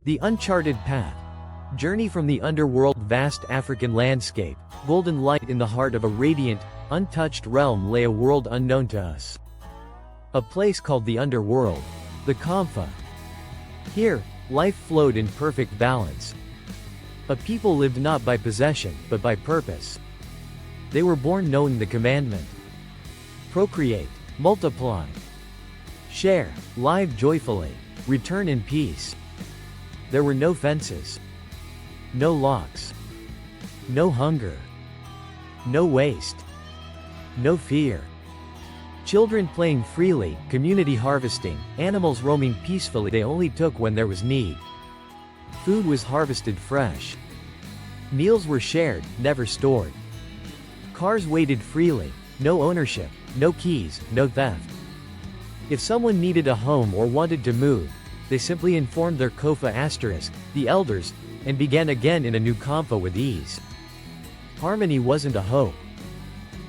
The uncharted path. Journey from the underworld. Vast African landscape, golden light in the heart of a radiant, untouched realm lay a world unknown to us. A place called the underworld. The Comfa. Here, life flowed in perfect balance. A people lived not by possession, but by purpose. They were born knowing the commandment. Procreate, multiply, share, live joyfully, return in peace. There were no fences, no locks, no hunger, no waste, no fear. Children playing freely, community harvesting, animals roaming peacefully. They only took when there was need. Food was harvested fresh. Meals were shared, never stored. Cars waited freely, no ownership, no keys, no theft. If someone needed a home or wanted to move, they simply informed their Kofa asterisk, the elders, and began again in a new Comfa with ease. Harmony wasn't a hope.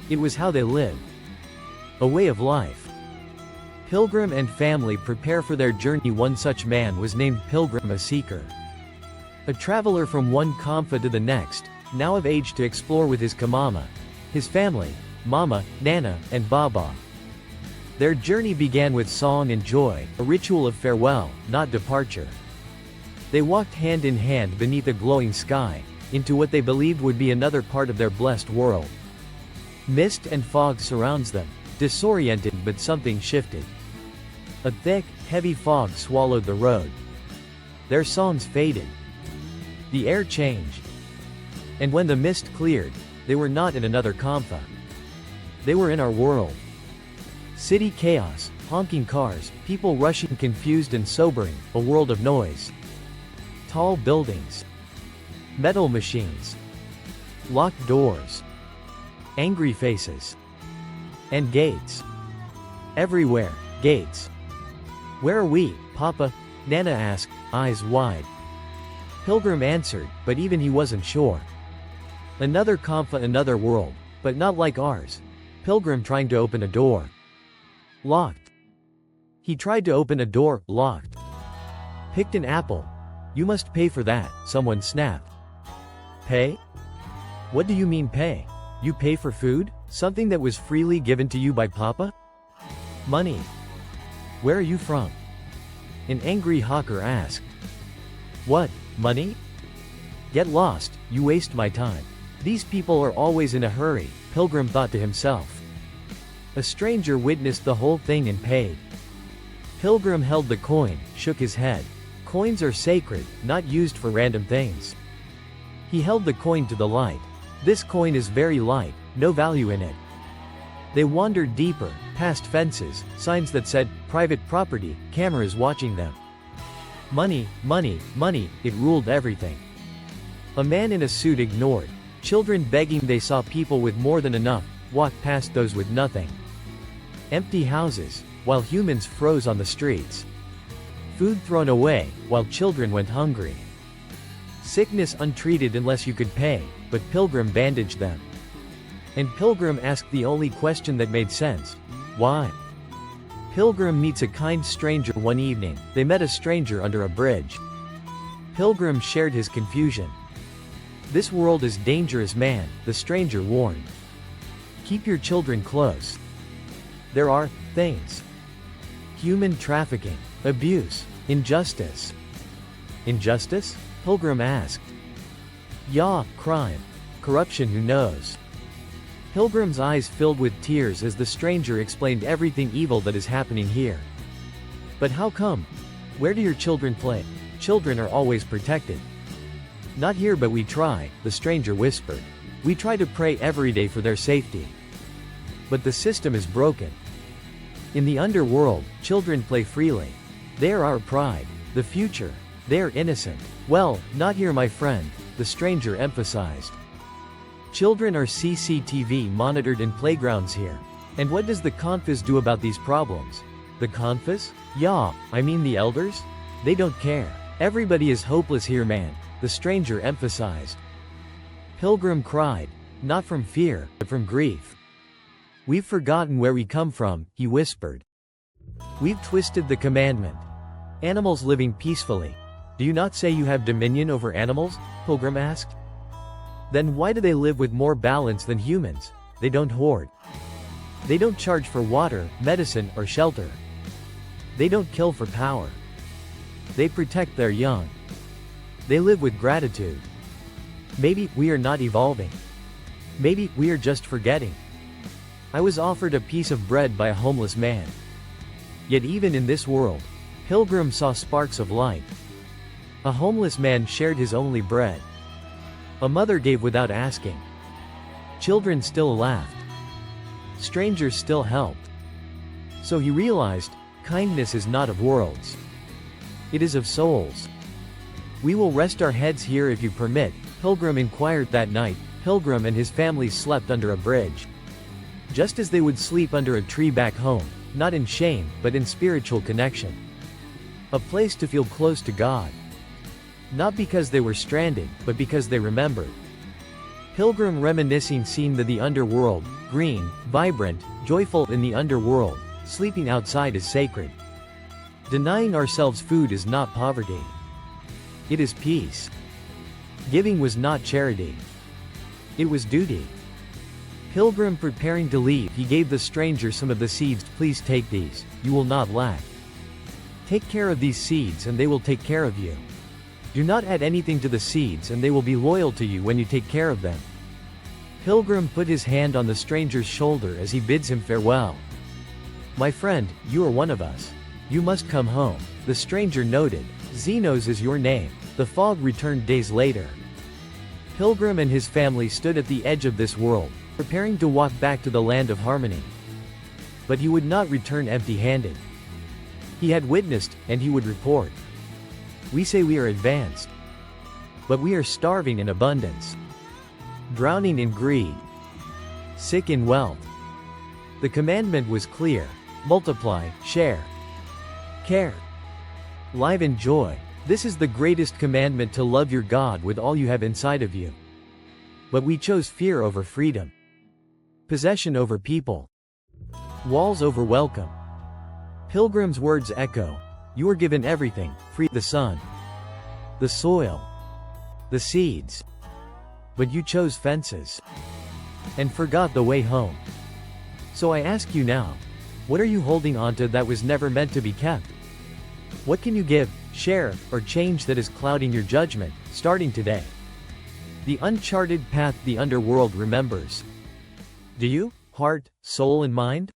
It was how they lived. A way of life. Pilgrim and family prepare for their journey. One such man was named Pilgrim, a seeker. A traveler from one Comfa to the next, now of age to explore with his Kamama, his family, Mama, Nana, and Baba. Their journey began with song and joy, a ritual of farewell, not departure. They walked hand in hand beneath a glowing sky, into what they believed would be another part of their blessed world. Mist and fog surrounds them, disoriented, but something shifted. A thick, heavy fog swallowed the road. Their songs faded. The air changed. And when the mist cleared, they were not in another Comfa. They were in our world. City chaos, honking cars, people rushing, confused and sobering, a world of noise. Tall buildings. Metal machines. Locked doors. Angry faces. And gates. Everywhere, gates. Where are we, Papa? Nana asked, eyes wide. Pilgrim answered, but even he wasn't sure. Another Comfa, another world, but not like ours. Pilgrim trying to open a door. Locked. He tried to open a door, locked. Picked an apple. You must pay for that, someone snapped. Pay? What do you mean pay? You pay for food? Something that was freely given to you by Papa? Money. Where are you from? An angry hawker asked. What, money? Get lost, you waste my time. These people are always in a hurry, Pilgrim thought to himself. A stranger witnessed the whole thing and paid. Pilgrim held the coin, shook his head. Coins are sacred, not used for random things. He held the coin to the light. This coin is very light, no value in it. They wandered deeper, past fences, signs that said, private property, cameras watching them. Money, money, money, it ruled everything. A man in a suit ignored. Children begging. They saw people with more than enough, walked past those with nothing. Empty houses, while humans froze on the streets. Food thrown away, while children went hungry. Sickness untreated unless you could pay, but Pilgrim bandaged them. And Pilgrim asked the only question that made sense. Why? Pilgrim meets a kind stranger. One evening, they met a stranger under a bridge. Pilgrim shared his confusion. This world is dangerous, man, the stranger warned. Keep your children close. There are things. Human trafficking, abuse, injustice. Injustice? Pilgrim asked. Yeah, crime. Corruption, who knows? Pilgrim's eyes filled with tears as the stranger explained everything evil that is happening here. But how come? Where do your children play? Children are always protected. Not here, but we try, the stranger whispered. We try to pray every day for their safety. But the system is broken. In the underworld, children play freely. They are our pride, the future. They are innocent. Well, not here, my friend, the stranger emphasized. Children are CCTV monitored in playgrounds here. And what does the Confas do about these problems? The Confas? Yeah, I mean the elders? They don't care. Everybody is hopeless here, man, the stranger emphasized. Pilgrim cried, not from fear, but from grief. We've forgotten where we come from, he whispered. We've twisted the commandment. Animals living peacefully. Do you not say you have dominion over animals? Pilgrim asked. Then why do they live with more balance than humans? They don't hoard. They don't charge for water, medicine, or shelter. They don't kill for power. They protect their young. They live with gratitude. Maybe we are not evolving. Maybe we are just forgetting. I was offered a piece of bread by a homeless man. Yet even in this world, Pilgrim saw sparks of light. A homeless man shared his only bread. A mother gave without asking. Children still laughed. Strangers still helped. So he realized, kindness is not of worlds. It is of souls. We will rest our heads here if you permit, Pilgrim inquired that night. Pilgrim and his family slept under a bridge. Just as they would sleep under a tree back home, not in shame, but in spiritual connection. A place to feel close to God. Not because they were stranded, but because they remembered. Pilgrim reminiscing seeing the underworld, green, vibrant, joyful in the underworld, sleeping outside is sacred. Denying ourselves food is not poverty. It is peace. Giving was not charity. It was duty. Pilgrim preparing to leave, he gave the stranger some of the seeds. Please take these, you will not lack. Take care of these seeds and they will take care of you. Do not add anything to the seeds and they will be loyal to you when you take care of them. Pilgrim put his hand on the stranger's shoulder as he bids him farewell. My friend, you are one of us. You must come home. The stranger noted. Xenos is your name. The fog returned days later. Pilgrim and his family stood at the edge of this world, preparing to walk back to the land of harmony. But he would not return empty-handed. He had witnessed, and he would report. We say we are advanced. But we are starving in abundance. Drowning in greed. Sick in wealth. The commandment was clear. Multiply, share, care, live in joy. This is the greatest commandment, to love your God with all you have inside of you. But we chose fear over freedom. Possession over people. Walls over welcome. Pilgrim's words echo. You are given everything, free, the sun, the soil, the seeds. But you chose fences. And forgot the way home. So I ask you now, what are you holding onto that was never meant to be kept? What can you give, share, or change that is clouding your judgment, starting today? The uncharted path the underworld remembers. Do you, heart, soul and mind?